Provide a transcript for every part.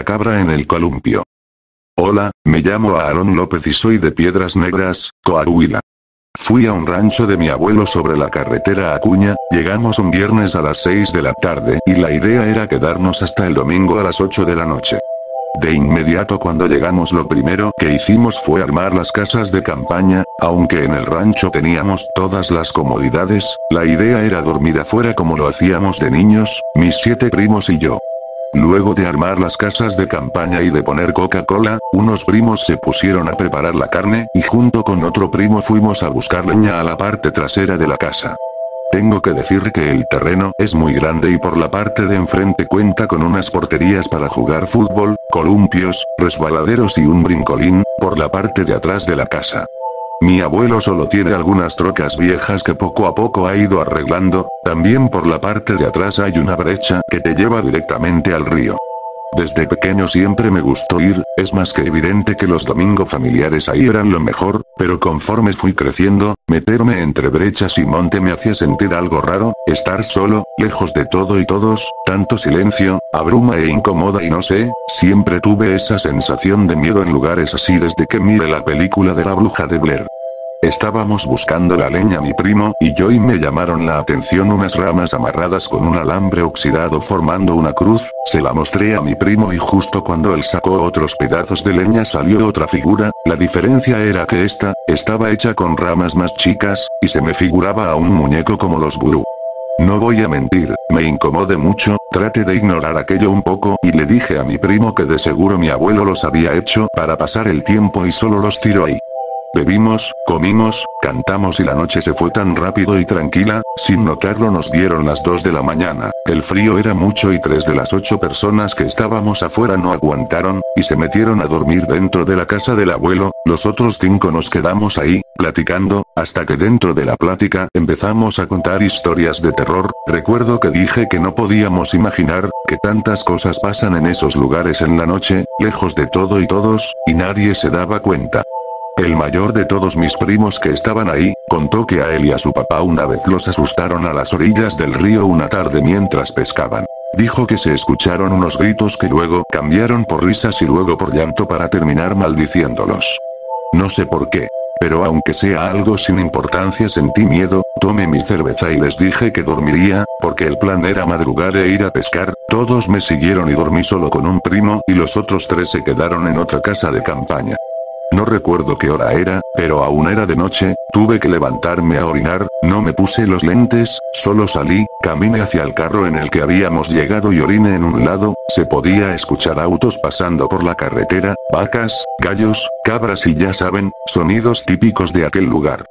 la cabra en el columpio. Hola, me llamo Aarón López y soy de Piedras Negras, Coahuila. Fui a un rancho de mi abuelo sobre la carretera Acuña, llegamos un viernes a las 6 de la tarde y la idea era quedarnos hasta el domingo a las 8 de la noche. De inmediato cuando llegamos lo primero que hicimos fue armar las casas de campaña, aunque en el rancho teníamos todas las comodidades, la idea era dormir afuera como lo hacíamos de niños, mis 7 primos y yo. Luego de armar las casas de campaña y de poner Coca-Cola, unos primos se pusieron a preparar la carne y junto con otro primo fuimos a buscar leña a la parte trasera de la casa. Tengo que decir que el terreno es muy grande y por la parte de enfrente cuenta con unas porterías para jugar fútbol, columpios, resbaladeros y un brincolín, por la parte de atrás de la casa. Mi abuelo solo tiene algunas trocas viejas que poco a poco ha ido arreglando, también por la parte de atrás hay una brecha que te lleva directamente al río. Desde pequeño siempre me gustó ir, es más que evidente que los domingos familiares ahí eran lo mejor, pero conforme fui creciendo, meterme entre brechas y monte me hacía sentir algo raro, estar solo, lejos de todo y todos, tanto silencio, abruma e incomoda y no sé, siempre tuve esa sensación de miedo en lugares así desde que miré la película de la bruja de Blair. Estábamos buscando la leña mi primo y yo y me llamaron la atención unas ramas amarradas con un alambre oxidado formando una cruz, se la mostré a mi primo y justo cuando él sacó otros pedazos de leña salió otra figura, la diferencia era que esta, estaba hecha con ramas más chicas, y se me figuraba a un muñeco como los vudú. No voy a mentir, me incomodé mucho, traté de ignorar aquello un poco y le dije a mi primo que de seguro mi abuelo los había hecho para pasar el tiempo y solo los tiró ahí. Bebimos, comimos, cantamos y la noche se fue tan rápido y tranquila, sin notarlo nos dieron las 2 de la mañana, el frío era mucho y 3 de las 8 personas que estábamos afuera no aguantaron, y se metieron a dormir dentro de la casa del abuelo, los otros 5 nos quedamos ahí, platicando, hasta que dentro de la plática empezamos a contar historias de terror, recuerdo que dije que no podíamos imaginar, que tantas cosas pasan en esos lugares en la noche, lejos de todo y todos, y nadie se daba cuenta. El mayor de todos mis primos que estaban ahí, contó que a él y a su papá una vez los asustaron a las orillas del río una tarde mientras pescaban. Dijo que se escucharon unos gritos que luego cambiaron por risas y luego por llanto para terminar maldiciéndolos. No sé por qué. Pero aunque sea algo sin importancia sentí miedo, tomé mi cerveza y les dije que dormiría, porque el plan era madrugar e ir a pescar, todos me siguieron y dormí solo con un primo y los otros 3 se quedaron en otra casa de campaña. No recuerdo qué hora era, pero aún era de noche, tuve que levantarme a orinar, no me puse los lentes, solo salí, caminé hacia el carro en el que habíamos llegado y oriné en un lado, se podía escuchar autos pasando por la carretera, vacas, gallos, cabras y ya saben, sonidos típicos de aquel lugar.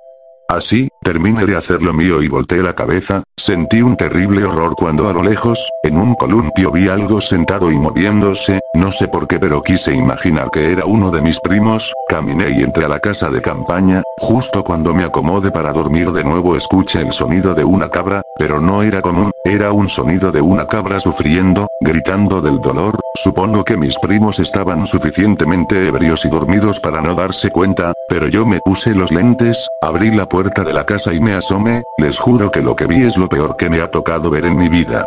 Así, terminé de hacer lo mío y volteé la cabeza, sentí un terrible horror cuando a lo lejos, en un columpio vi algo sentado y moviéndose, no sé por qué pero quise imaginar que era uno de mis primos, caminé y entré a la casa de campaña, justo cuando me acomodé para dormir de nuevo escuché el sonido de una cabra, pero no era común, era un sonido de una cabra sufriendo, gritando del dolor, supongo que mis primos estaban suficientemente ebrios y dormidos para no darse cuenta, pero yo me puse los lentes, abrí la puerta de la casa y me asomé, les juro que lo que vi es lo peor que me ha tocado ver en mi vida.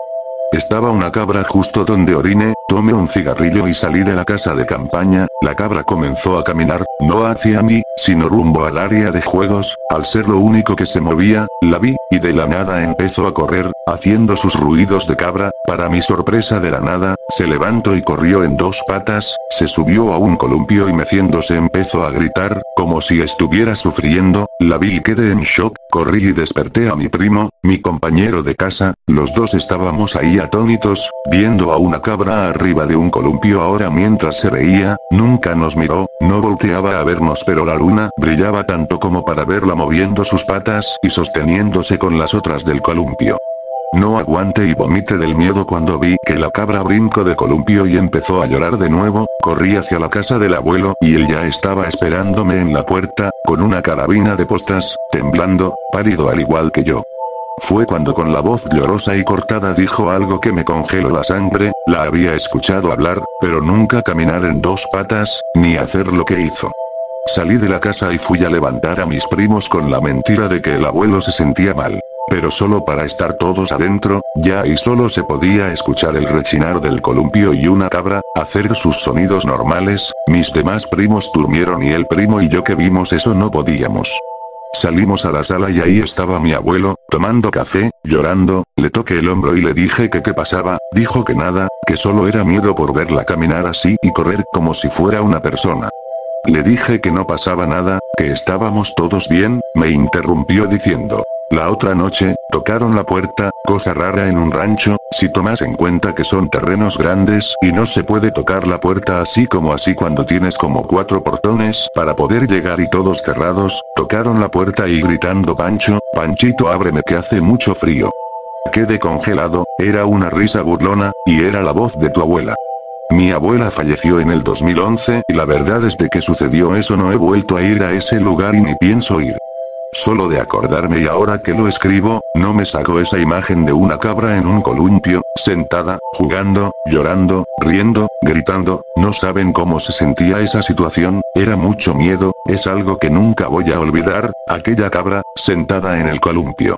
Estaba una cabra justo donde oriné, tomé un cigarrillo y salí de la casa de campaña, la cabra comenzó a caminar, no hacia mí, sino rumbo al área de juegos, al ser lo único que se movía, la vi, y de la nada empezó a correr, haciendo sus ruidos de cabra, para mi sorpresa de la nada, se levantó y corrió en 2 patas, se subió a un columpio y meciéndose empezó a gritar, como si estuviera sufriendo, la vi y quedé en shock, corrí y desperté a mi primo, mi compañero de casa, los dos estábamos ahí atónitos, viendo a una cabra arriba de un columpio ahora mientras se reía, nunca nos miró, no volteaba a vernos pero la luna brillaba tanto como para verla moviendo sus patas y sosteniéndose con las otras del columpio. No aguanté y vomité del miedo cuando vi que la cabra brincó de columpio y empezó a llorar de nuevo, corrí hacia la casa del abuelo y él ya estaba esperándome en la puerta, con una carabina de postas, temblando, pálido al igual que yo. Fue cuando con la voz llorosa y cortada dijo algo que me congeló la sangre, la había escuchado hablar, pero nunca caminar en 2 patas, ni hacer lo que hizo. Salí de la casa y fui a levantar a mis primos con la mentira de que el abuelo se sentía mal. Pero solo para estar todos adentro, ya ahí solo se podía escuchar el rechinar del columpio y una cabra, hacer sus sonidos normales, mis demás primos durmieron y el primo y yo que vimos eso no podíamos. Salimos a la sala y ahí estaba mi abuelo, tomando café, llorando, le toqué el hombro y le dije que qué pasaba, dijo que nada, que solo era miedo por verla caminar así y correr como si fuera una persona. Le dije que no pasaba nada, que estábamos todos bien, me interrumpió diciendo. La otra noche, tocaron la puerta, cosa rara en un rancho, si tomas en cuenta que son terrenos grandes y no se puede tocar la puerta así como así cuando tienes como 4 portones para poder llegar y todos cerrados, tocaron la puerta y gritando Pancho, Panchito ábreme que hace mucho frío. Quedé congelado, era una risa burlona, y era la voz de tu abuela. Mi abuela falleció en el 2011 y la verdad desde que sucedió eso no he vuelto a ir a ese lugar y ni pienso ir. Solo de acordarme y ahora que lo escribo, no me saco esa imagen de una cabra en un columpio, sentada, jugando, llorando, riendo, gritando, no saben cómo se sentía esa situación, era mucho miedo, es algo que nunca voy a olvidar, aquella cabra, sentada en el columpio.